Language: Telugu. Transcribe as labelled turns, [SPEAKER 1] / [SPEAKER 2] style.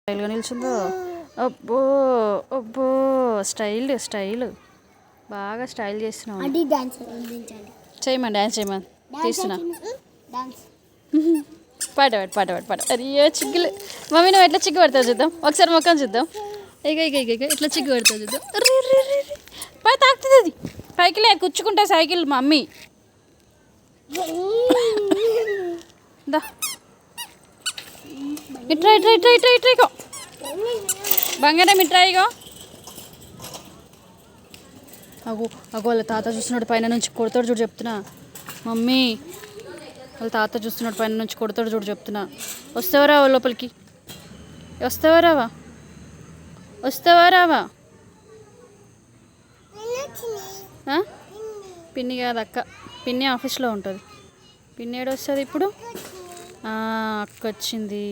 [SPEAKER 1] స్టైల్గా నిల్చుందో. అబ్బో అబ్బో స్టైల్ బాగా స్టైల్ చేస్తున్నావు. చేయమని డ్యాన్స్ చేయమని తీస్తున్నా. పాట అయ్యో చిగ్గులు. మమ్మీ నువ్వు ఎట్లా చిగ్గు పడతావు చూద్దాం. ఒకసారి మొక్కని చూద్దాం. ఇక ఇట్లా చిగ్గు పడతావు చూద్దాం. పై తాకుతుంది అది. పైకి లే కూర్చుకుంటా సైకిల్ మమ్మీ. దా ఇట్రా బంగారం ఇట్రా. ఇగో అగో వాళ్ళ తాత చూస్తున్నాడు పైన నుంచి కొడతాడు చూడు చెప్తున్నా. మమ్మీ వాళ్ళ తాత చూస్తున్నాడు పైన నుంచి కొడతాడు చూడు చెప్తున్నా. వస్తావా లోపలికి? వస్తావా రావా? పిన్ని కాదు అక్క. పిన్ని ఆఫీస్లో ఉంటుంది. పిన్ని ఏడు వస్తుంది ఇప్పుడు? అక్క వచ్చింది.